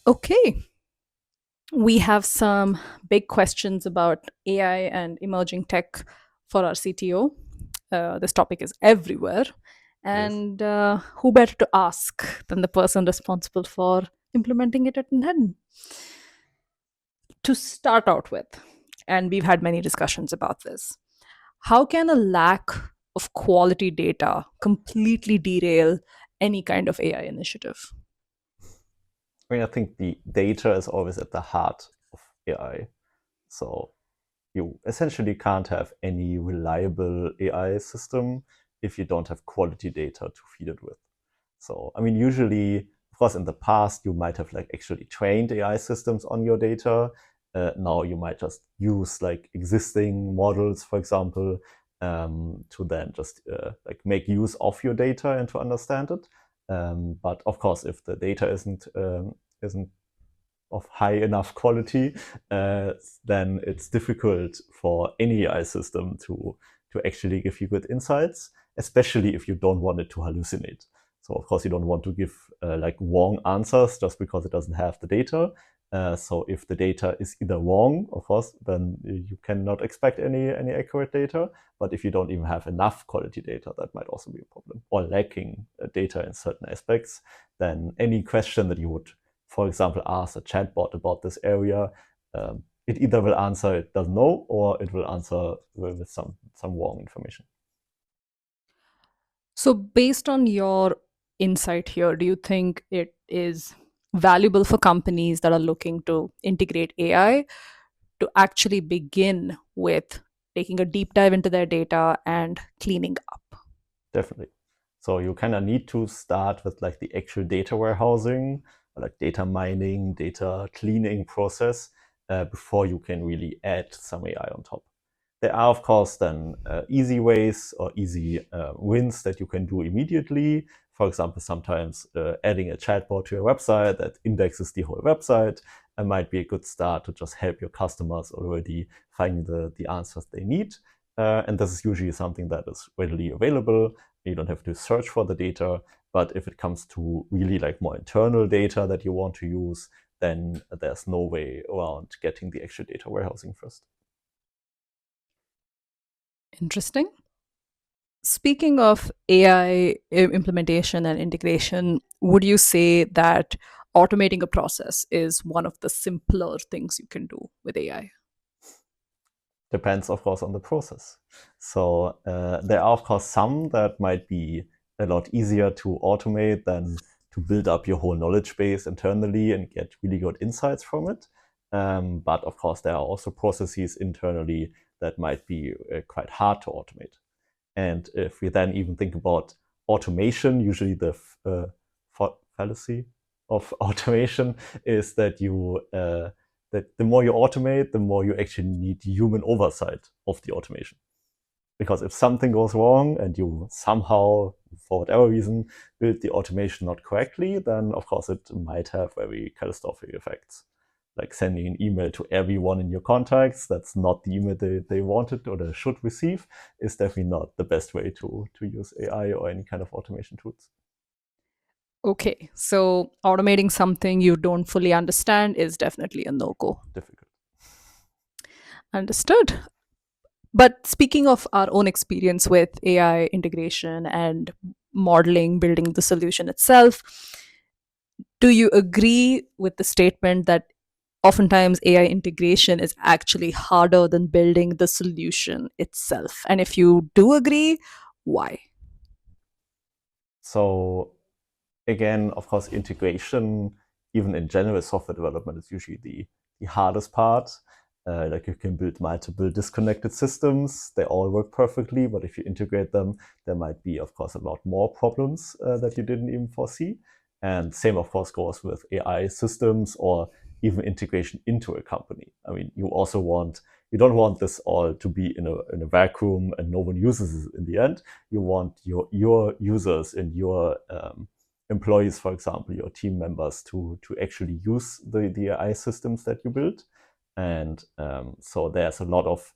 Okay, we have some big questions about AI and emerging tech for our CTO. This topic is everywhere. Yes. And who better to ask than the person responsible for implementing it at Inheaden? To start out with, and we've had many discussions about this, how can a lack of quality data completely derail any kind of AI initiative? I think the data is always at the heart of AI. So you essentially can't have any reliable AI system if you don't have quality data to feed it with. So, usually, of course, in the past, you might have like actually trained AI systems on your data. Now you might just use like existing models, for example, to then just like make use of your data and to understand it. But of course, if the data isn't of high enough quality, then it's difficult for any AI system to actually give you good insights, especially if you don't want it to hallucinate. So of course you don't want to give like wrong answers just because it doesn't have the data. So if the data is either wrong, of course, then you cannot expect any accurate data. But if you don't even have enough quality data, that might also be a problem. Or lacking data in certain aspects, then any question that you would, for example, ask a chatbot about this area, it either will answer it doesn't know, or it will answer with some wrong information. So, based on your insight here, do you think it is valuable for companies that are looking to integrate AI to actually begin with taking a deep dive into their data and cleaning up? Definitely. So you kind of need to start with like the actual data warehousing, like data mining, data cleaning process before you can really add some AI on top. There are, of course, then easy ways or easy wins that you can do immediately. For example, sometimes adding a chatbot to your website that indexes the whole website might be a good start to just help your customers already find the answers they need. And this is usually something that is readily available. You don't have to search for the data. But if it comes to really like more internal data that you want to use, then there's no way around getting the actual data warehousing first. Interesting. Speaking of AI implementation and integration, would you say that automating a process is one of the simpler things you can do with AI? Depends, of course, on the process. So there are, of course, some that might be a lot easier to automate than to build up your whole knowledge base internally and get really good insights from it. But of course, there are also processes internally that might be quite hard to automate. And if we then even think about automation, usually the fallacy of automation is that that the more you automate, the more you actually need human oversight of the automation. Because if something goes wrong and you somehow, for whatever reason, build the automation not correctly, then of course it might have very catastrophic effects. Like sending an email to everyone in your contacts that's not the email they wanted or they should receive is definitely not the best way to use AI or any kind of automation tools. Okay, so automating something you don't fully understand is definitely a no go. Difficult. Understood. But speaking of our own experience with AI integration and modeling, building the solution itself, do you agree with the statement that oftentimes AI integration is actually harder than building the solution itself? And if you do agree, why? So again, of course, integration, even in general software development, is usually the hardest part. Like you can build multiple disconnected systems, they all work perfectly, but if you integrate them, there might be, of course, a lot more problems that you didn't even foresee. And same, of course, goes with AI systems or even integration into a company. I mean, you don't want this all to be in a vacuum and no one uses it in the end. You want your users and your employees, for example, your team members, to actually use the AI systems that you build. And so there's a lot of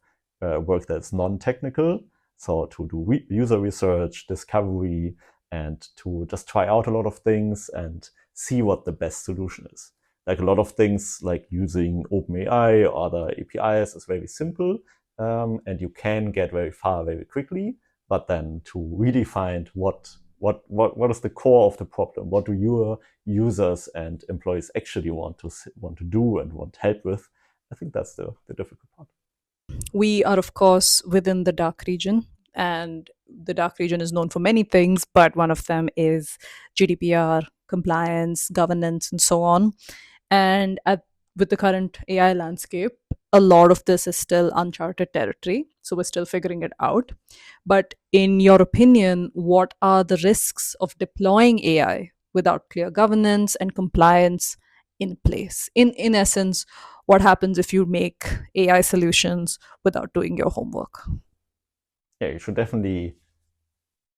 work that's non-technical. So to do user research, discovery, and to just try out a lot of things and see what the best solution is. like a lot of things, like using OpenAI or other APIs, is very simple, and you can get very far very quickly. But then to really find what is the core of the problem, what do your users and employees actually want to do and want help with, I think that's the difficult part. We are, of course, within the dark region, and the dark region is known for many things, but one of them is GDPR, compliance, governance, and so on. And with the current AI landscape, a lot of this is still uncharted territory. So we're still figuring it out. But in your opinion, what are the risks of deploying AI without clear governance and compliance in place? In essence, what happens if you make AI solutions without doing your homework? Yeah, you should definitely,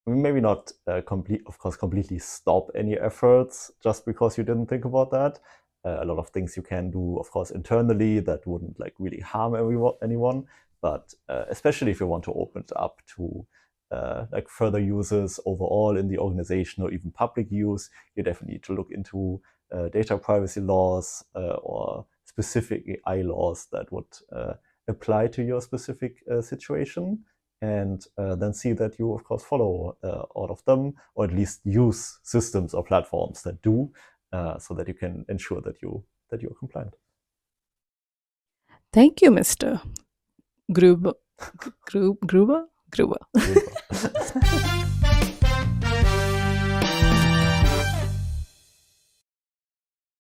maybe not completely stop any efforts just because you didn't think about that. A lot of things you can do, of course, internally that wouldn't like really harm anyone. But especially if you want to open it up to like further users overall in the organization or even public use, you definitely need to look into data privacy laws or specific AI laws that would apply to your specific situation, and then see that you, of course, follow all of them, or at least use systems or platforms that do, so that you can ensure that you're compliant. Thank you, Mr. Gruber. Gruber? Gruber. Super.